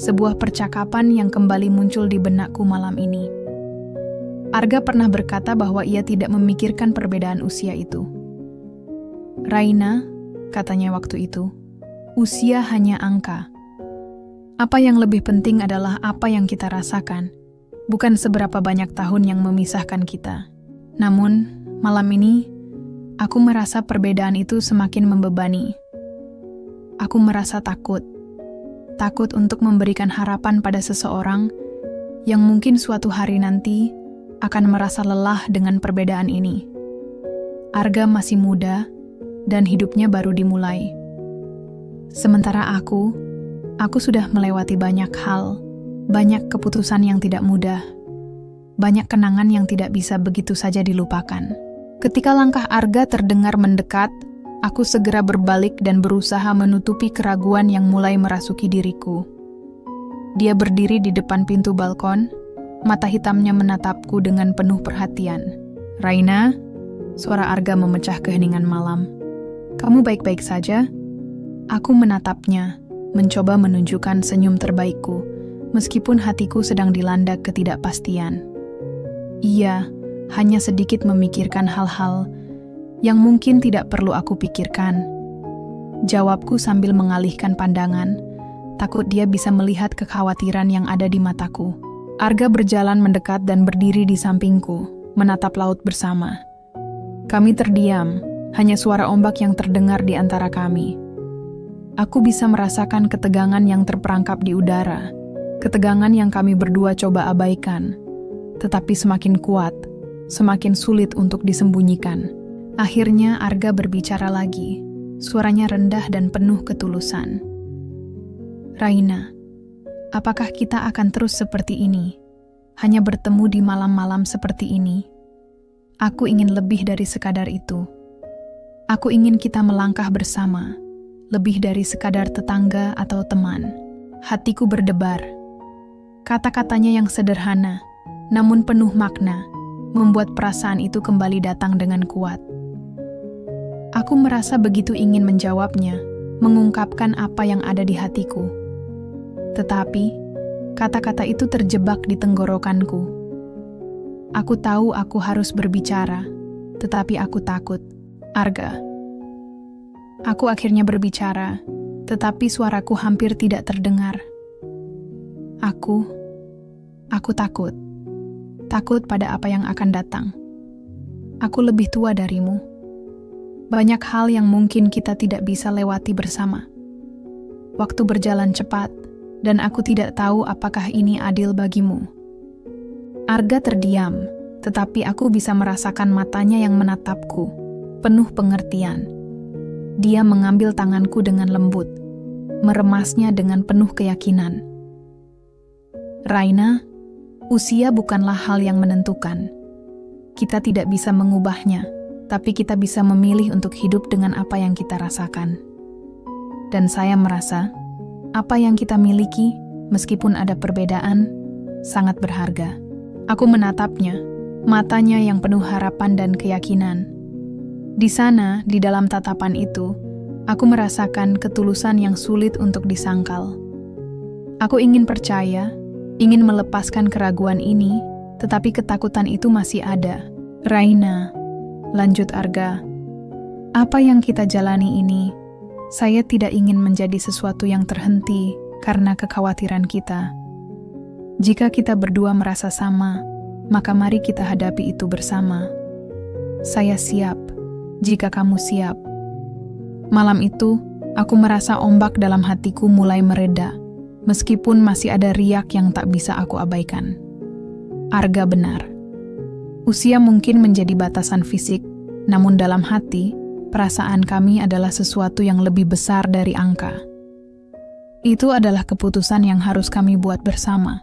sebuah percakapan yang kembali muncul di benakku malam ini. Arga pernah berkata bahwa ia tidak memikirkan perbedaan usia itu. "Raina," katanya waktu itu, "usia hanya angka. Apa yang lebih penting adalah apa yang kita rasakan, bukan seberapa banyak tahun yang memisahkan kita." Namun, malam ini, aku merasa perbedaan itu semakin membebani. Aku merasa takut untuk memberikan harapan pada seseorang yang mungkin suatu hari nanti akan merasa lelah dengan perbedaan ini. Arga masih muda, dan hidupnya baru dimulai. Sementara aku sudah melewati banyak hal, banyak keputusan yang tidak mudah, banyak kenangan yang tidak bisa begitu saja dilupakan. Ketika langkah Arga terdengar mendekat, aku segera berbalik dan berusaha menutupi keraguan yang mulai merasuki diriku. Dia berdiri di depan pintu balkon, mata hitamnya menatapku dengan penuh perhatian. "Raina," suara Arga memecah keheningan malam. "Kamu baik-baik saja?" Aku menatapnya, mencoba menunjukkan senyum terbaikku, meskipun hatiku sedang dilanda ketidakpastian. Ia hanya sedikit memikirkan hal-hal yang mungkin tidak perlu aku pikirkan. Jawabku sambil mengalihkan pandangan, takut dia bisa melihat kekhawatiran yang ada di mataku. Arga berjalan mendekat dan berdiri di sampingku, menatap laut bersama. Kami terdiam, hanya suara ombak yang terdengar di antara kami. Aku bisa merasakan ketegangan yang terperangkap di udara, ketegangan yang kami berdua coba abaikan, tetapi semakin kuat, semakin sulit untuk disembunyikan. Akhirnya Arga berbicara lagi, suaranya rendah dan penuh ketulusan. "Raina, apakah kita akan terus seperti ini? Hanya bertemu di malam-malam seperti ini? Aku ingin lebih dari sekadar itu. Aku ingin kita melangkah bersama, lebih dari sekadar tetangga atau teman." Hatiku berdebar. Kata-katanya yang sederhana, namun penuh makna, membuat perasaan itu kembali datang dengan kuat. Aku merasa begitu ingin menjawabnya, mengungkapkan apa yang ada di hatiku. Tetapi, kata-kata itu terjebak di tenggorokanku. Aku tahu aku harus berbicara, tetapi aku takut. "Arga." Aku akhirnya berbicara, tetapi suaraku hampir tidak terdengar. Aku takut. Takut pada apa yang akan datang. Aku lebih tua darimu. Banyak hal yang mungkin kita tidak bisa lewati bersama. Waktu berjalan cepat, dan aku tidak tahu apakah ini adil bagimu. Arga terdiam, tetapi aku bisa merasakan matanya yang menatapku, penuh pengertian. Dia mengambil tanganku dengan lembut, meremasnya dengan penuh keyakinan. "Raina, usia bukanlah hal yang menentukan. Kita tidak bisa mengubahnya, tapi kita bisa memilih untuk hidup dengan apa yang kita rasakan. Dan saya merasa, apa yang kita miliki, meskipun ada perbedaan, sangat berharga." Aku menatapnya, matanya yang penuh harapan dan keyakinan. Di sana, di dalam tatapan itu, aku merasakan ketulusan yang sulit untuk disangkal. Aku ingin percaya, ingin melepaskan keraguan ini, tetapi ketakutan itu masih ada. "Raina," lanjut Arga, "apa yang kita jalani ini, saya tidak ingin menjadi sesuatu yang terhenti karena kekhawatiran kita. Jika kita berdua merasa sama, maka mari kita hadapi itu bersama. Saya siap, jika kamu siap." Malam itu, aku merasa ombak dalam hatiku mulai mereda, meskipun masih ada riak yang tak bisa aku abaikan. Arga benar. Usia mungkin menjadi batasan fisik, namun dalam hati, perasaan kami adalah sesuatu yang lebih besar dari angka. Itu adalah keputusan yang harus kami buat bersama.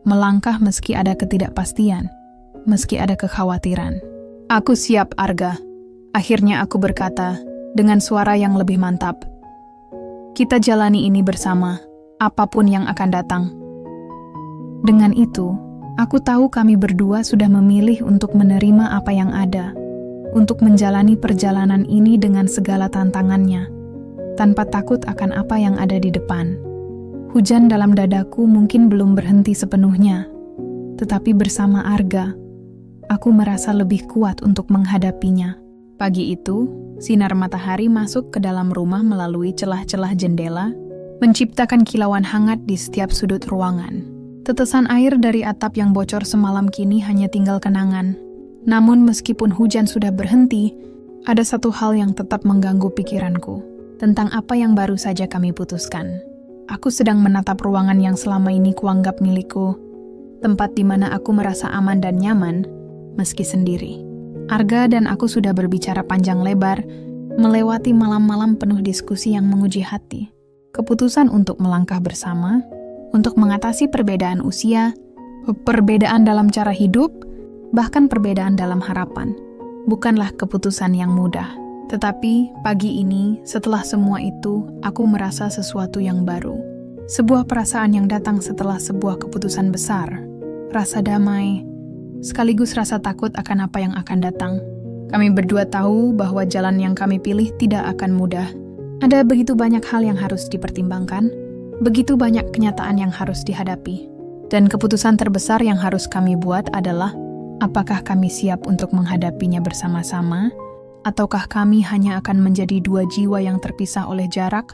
Melangkah meski ada ketidakpastian, meski ada kekhawatiran. "Aku siap, Arga." Akhirnya aku berkata, dengan suara yang lebih mantap. "Kita jalani ini bersama, apapun yang akan datang." Dengan itu, aku tahu kami berdua sudah memilih untuk menerima apa yang ada, untuk menjalani perjalanan ini dengan segala tantangannya, tanpa takut akan apa yang ada di depan. Hujan dalam dadaku mungkin belum berhenti sepenuhnya, tetapi bersama Arga, aku merasa lebih kuat untuk menghadapinya. Pagi itu, sinar matahari masuk ke dalam rumah melalui celah-celah jendela, menciptakan kilauan hangat di setiap sudut ruangan. Tetesan air dari atap yang bocor semalam kini hanya tinggal kenangan. Namun meskipun hujan sudah berhenti, ada satu hal yang tetap mengganggu pikiranku, tentang apa yang baru saja kami putuskan. Aku sedang menatap ruangan yang selama ini kuanggap milikku, tempat di mana aku merasa aman dan nyaman, meski sendiri. Arga dan aku sudah berbicara panjang lebar, melewati malam-malam penuh diskusi yang menguji hati. Keputusan untuk melangkah bersama, untuk mengatasi perbedaan usia, perbedaan dalam cara hidup, bahkan perbedaan dalam harapan, bukanlah keputusan yang mudah. Tetapi pagi ini, setelah semua itu, aku merasa sesuatu yang baru. Sebuah perasaan yang datang setelah sebuah keputusan besar. Rasa damai, sekaligus rasa takut akan apa yang akan datang. Kami berdua tahu bahwa jalan yang kami pilih tidak akan mudah. Ada begitu banyak hal yang harus dipertimbangkan, begitu banyak kenyataan yang harus dihadapi. Dan keputusan terbesar yang harus kami buat adalah, apakah kami siap untuk menghadapinya bersama-sama, ataukah kami hanya akan menjadi dua jiwa yang terpisah oleh jarak,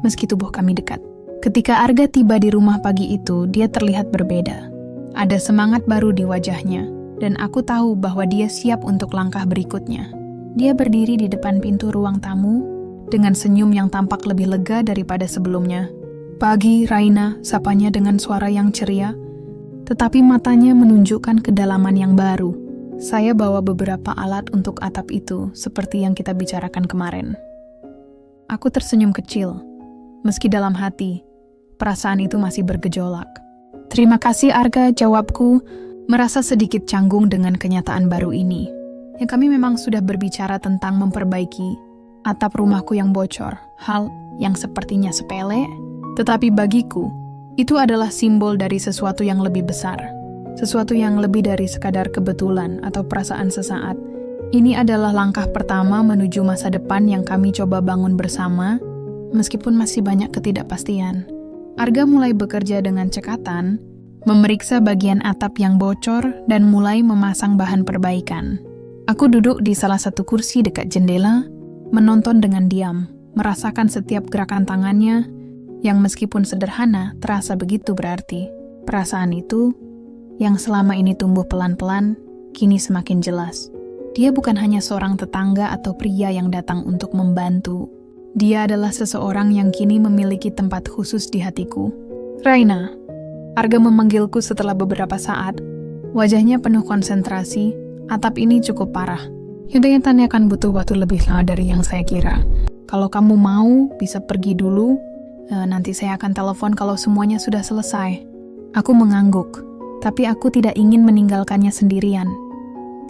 meski tubuh kami dekat. Ketika Arga tiba di rumah pagi itu, dia terlihat berbeda. Ada semangat baru di wajahnya, dan aku tahu bahwa dia siap untuk langkah berikutnya. Dia berdiri di depan pintu ruang tamu, dengan senyum yang tampak lebih lega daripada sebelumnya. "Pagi, Raina," sapanya dengan suara yang ceria, tetapi matanya menunjukkan kedalaman yang baru. "Saya bawa beberapa alat untuk atap itu, seperti yang kita bicarakan kemarin." Aku tersenyum kecil, meski dalam hati, perasaan itu masih bergejolak. "Terima kasih, Arga," jawabku, merasa sedikit canggung dengan kenyataan baru ini. Ya, kami memang sudah berbicara tentang memperbaiki atap rumahku yang bocor, hal yang sepertinya sepele, tetapi bagiku, itu adalah simbol dari sesuatu yang lebih besar. Sesuatu yang lebih dari sekadar kebetulan atau perasaan sesaat. Ini adalah langkah pertama menuju masa depan yang kami coba bangun bersama, meskipun masih banyak ketidakpastian. Arga mulai bekerja dengan cekatan, memeriksa bagian atap yang bocor dan mulai memasang bahan perbaikan. Aku duduk di salah satu kursi dekat jendela, menonton dengan diam, merasakan setiap gerakan tangannya, yang meskipun sederhana, terasa begitu berarti. Perasaan itu, yang selama ini tumbuh pelan-pelan, kini semakin jelas. Dia bukan hanya seorang tetangga atau pria yang datang untuk membantu. Dia adalah seseorang yang kini memiliki tempat khusus di hatiku. "Raina," Arga memanggilku setelah beberapa saat. Wajahnya penuh konsentrasi. "Atap ini cukup parah. Yudhayatanya akan butuh waktu lebih lama dari yang saya kira. Kalau kamu mau, bisa pergi dulu. Nanti saya akan telepon kalau semuanya sudah selesai." Aku mengangguk, tapi aku tidak ingin meninggalkannya sendirian.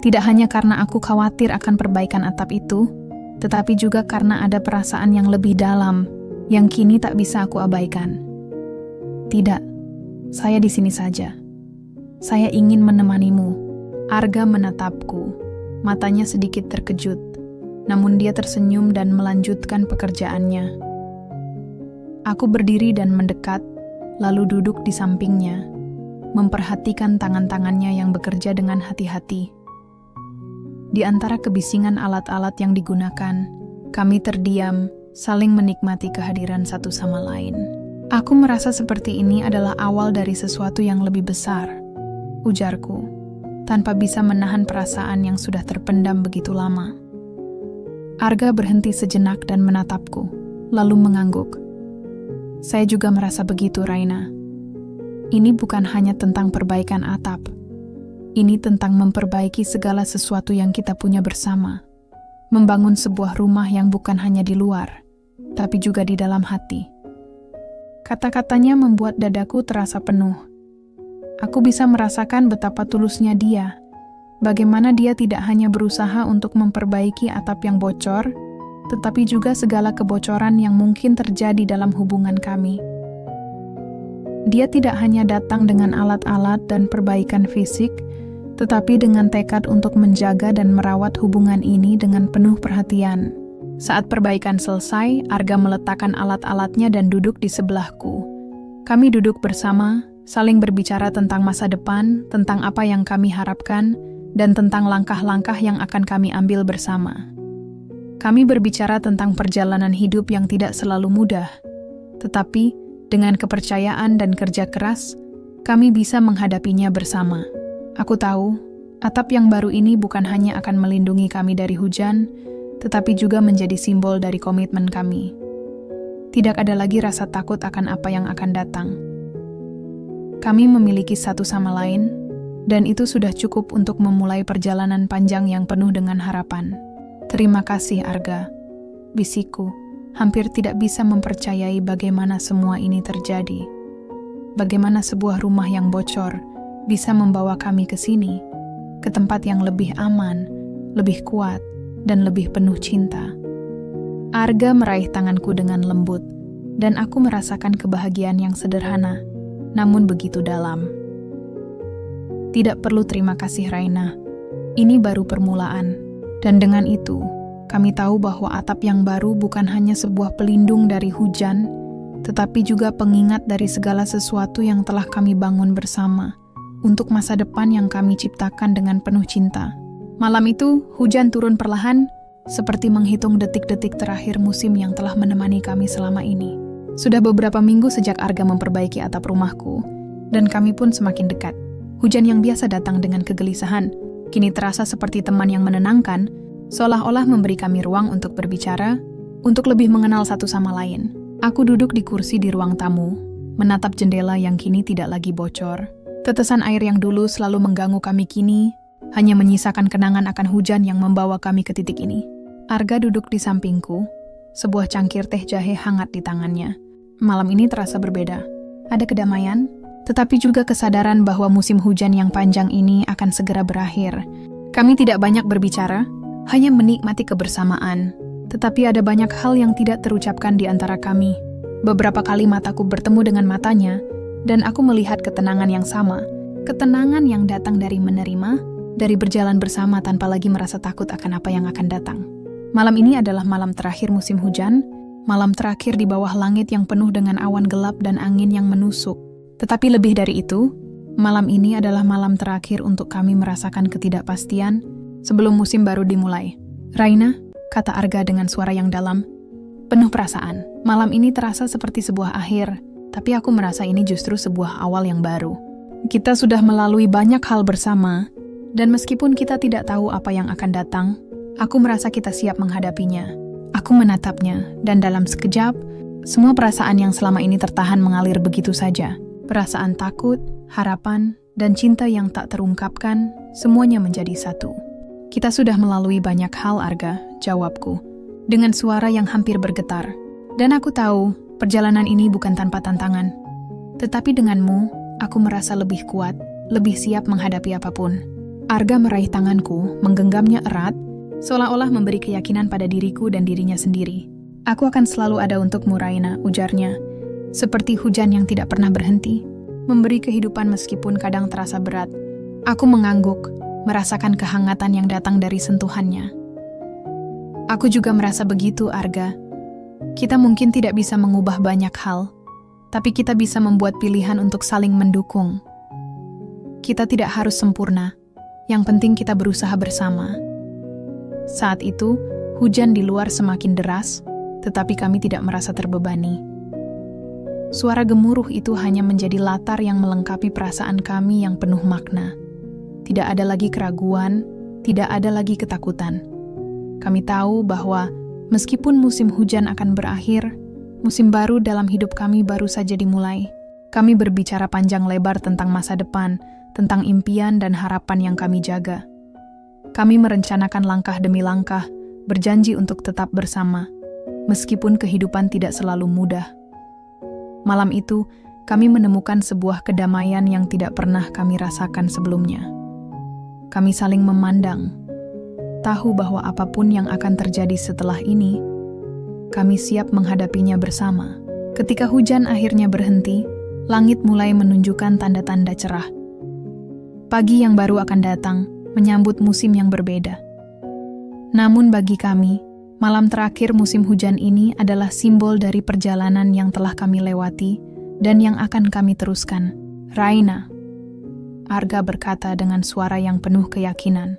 Tidak hanya karena aku khawatir akan perbaikan atap itu, tetapi juga karena ada perasaan yang lebih dalam, yang kini tak bisa aku abaikan. "Tidak, saya di sini saja. Saya ingin menemanimu." Arga menatapku, matanya sedikit terkejut, namun dia tersenyum dan melanjutkan pekerjaannya. Aku berdiri dan mendekat, lalu duduk di sampingnya, memperhatikan tangan-tangannya yang bekerja dengan hati-hati. Di antara kebisingan alat-alat yang digunakan, kami terdiam, saling menikmati kehadiran satu sama lain. "Aku merasa seperti ini adalah awal dari sesuatu yang lebih besar," ujarku, tanpa bisa menahan perasaan yang sudah terpendam begitu lama. Arga berhenti sejenak dan menatapku, lalu mengangguk. "Saya juga merasa begitu, Raina. Ini bukan hanya tentang perbaikan atap. Ini tentang memperbaiki segala sesuatu yang kita punya bersama. Membangun sebuah rumah yang bukan hanya di luar, tapi juga di dalam hati." Kata-katanya membuat dadaku terasa penuh. Aku bisa merasakan betapa tulusnya dia. Bagaimana dia tidak hanya berusaha untuk memperbaiki atap yang bocor, tetapi juga segala kebocoran yang mungkin terjadi dalam hubungan kami. Dia tidak hanya datang dengan alat-alat dan perbaikan fisik, tetapi dengan tekad untuk menjaga dan merawat hubungan ini dengan penuh perhatian. Saat perbaikan selesai, Arga meletakkan alat-alatnya dan duduk di sebelahku. Kami duduk bersama, saling berbicara tentang masa depan, tentang apa yang kami harapkan, dan tentang langkah-langkah yang akan kami ambil bersama. Kami berbicara tentang perjalanan hidup yang tidak selalu mudah, tetapi dengan kepercayaan dan kerja keras, kami bisa menghadapinya bersama. Aku tahu, atap yang baru ini bukan hanya akan melindungi kami dari hujan, tetapi juga menjadi simbol dari komitmen kami. Tidak ada lagi rasa takut akan apa yang akan datang. Kami memiliki satu sama lain, Dan itu sudah cukup untuk memulai perjalanan panjang yang penuh dengan harapan. Terima kasih, Arga. Bisikku, hampir tidak bisa mempercayai bagaimana semua ini terjadi. Bagaimana sebuah rumah yang bocor bisa membawa kami ke sini, ke tempat yang lebih aman, lebih kuat, dan lebih penuh cinta. Arga meraih tanganku dengan lembut, dan aku merasakan kebahagiaan yang sederhana, namun begitu dalam. Tidak perlu terima kasih, Raina. Ini baru permulaan, dan dengan itu, kami tahu bahwa atap yang baru bukan hanya sebuah pelindung dari hujan, tetapi juga pengingat dari segala sesuatu yang telah kami bangun bersama, untuk masa depan yang kami ciptakan dengan penuh cinta. Malam itu, hujan turun perlahan, seperti menghitung detik-detik terakhir musim yang telah menemani kami selama ini. Sudah beberapa minggu sejak Arga memperbaiki atap rumahku, dan kami pun semakin dekat. Hujan yang biasa datang dengan kegelisahan, kini terasa seperti teman yang menenangkan, seolah-olah memberi kami ruang untuk berbicara, untuk lebih mengenal satu sama lain. Aku duduk di kursi di ruang tamu, menatap jendela yang kini tidak lagi bocor. Tetesan air yang dulu selalu mengganggu kami kini, hanya menyisakan kenangan akan hujan yang membawa kami ke titik ini. Arga duduk di sampingku, sebuah cangkir teh jahe hangat di tangannya. Malam ini terasa berbeda. Ada kedamaian, tetapi juga kesadaran bahwa musim hujan yang panjang ini akan segera berakhir. Kami tidak banyak berbicara, hanya menikmati kebersamaan. Tetapi ada banyak hal yang tidak terucapkan di antara kami. Beberapa kali mataku bertemu dengan matanya, dan aku melihat ketenangan yang sama. Ketenangan yang datang dari menerima, dari berjalan bersama tanpa lagi merasa takut akan apa yang akan datang. Malam ini adalah malam terakhir musim hujan, malam terakhir di bawah langit yang penuh dengan awan gelap dan angin yang menusuk. Tetapi lebih dari itu, malam ini adalah malam terakhir untuk kami merasakan ketidakpastian sebelum musim baru dimulai. Raina, kata Arga dengan suara yang dalam, penuh perasaan. Malam ini terasa seperti sebuah akhir, tapi aku merasa ini justru sebuah awal yang baru. Kita sudah melalui banyak hal bersama, dan meskipun kita tidak tahu apa yang akan datang, aku merasa kita siap menghadapinya. Aku menatapnya, dan dalam sekejap, semua perasaan yang selama ini tertahan mengalir begitu saja. Perasaan takut, harapan, dan cinta yang tak terungkapkan, semuanya menjadi satu. Kita sudah melalui banyak hal, Arga, jawabku, dengan suara yang hampir bergetar. Dan aku tahu, perjalanan ini bukan tanpa tantangan. Tetapi denganmu, aku merasa lebih kuat, lebih siap menghadapi apapun. Arga meraih tanganku, menggenggamnya erat, seolah-olah memberi keyakinan pada diriku dan dirinya sendiri. Aku akan selalu ada untukmu, Raina, ujarnya. Seperti hujan yang tidak pernah berhenti, memberi kehidupan meskipun kadang terasa berat. Aku mengangguk, merasakan kehangatan yang datang dari sentuhannya. Aku juga merasa begitu, Arga. Kita mungkin tidak bisa mengubah banyak hal, tapi kita bisa membuat pilihan untuk saling mendukung. Kita tidak harus sempurna, yang penting kita berusaha bersama. Saat itu, hujan di luar semakin deras, tetapi kami tidak merasa terbebani. Suara gemuruh itu hanya menjadi latar yang melengkapi perasaan kami yang penuh makna. Tidak ada lagi keraguan, tidak ada lagi ketakutan. Kami tahu bahwa meskipun musim hujan akan berakhir, musim baru dalam hidup kami baru saja dimulai. Kami berbicara panjang lebar tentang masa depan, tentang impian dan harapan yang kami jaga. Kami merencanakan langkah demi langkah, berjanji untuk tetap bersama, meskipun kehidupan tidak selalu mudah. Malam itu, kami menemukan sebuah kedamaian yang tidak pernah kami rasakan sebelumnya. Kami saling memandang, tahu bahwa apapun yang akan terjadi setelah ini, kami siap menghadapinya bersama. Ketika hujan akhirnya berhenti, langit mulai menunjukkan tanda-tanda cerah. Pagi yang baru akan datang, menyambut musim yang berbeda. Namun bagi kami, malam terakhir musim hujan ini adalah simbol dari perjalanan yang telah kami lewati dan yang akan kami teruskan. Raina, Arga berkata dengan suara yang penuh keyakinan.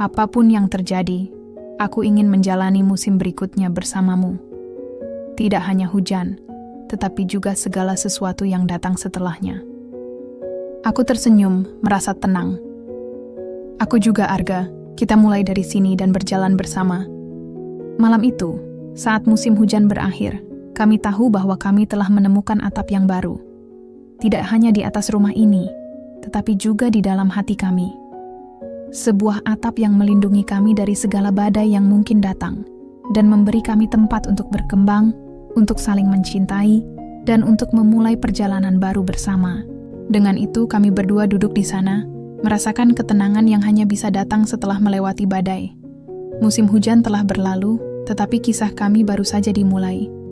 Apapun yang terjadi, aku ingin menjalani musim berikutnya bersamamu. Tidak hanya hujan, tetapi juga segala sesuatu yang datang setelahnya. Aku tersenyum, merasa tenang. Aku juga, Arga. Kita mulai dari sini dan berjalan bersama. Malam itu, saat musim hujan berakhir, kami tahu bahwa kami telah menemukan atap yang baru. Tidak hanya di atas rumah ini, tetapi juga di dalam hati kami. Sebuah atap yang melindungi kami dari segala badai yang mungkin datang, dan memberi kami tempat untuk berkembang, untuk saling mencintai, dan untuk memulai perjalanan baru bersama. Dengan itu, kami berdua duduk di sana, merasakan ketenangan yang hanya bisa datang setelah melewati badai. Musim hujan telah berlalu, tetapi kisah kami baru saja dimulai.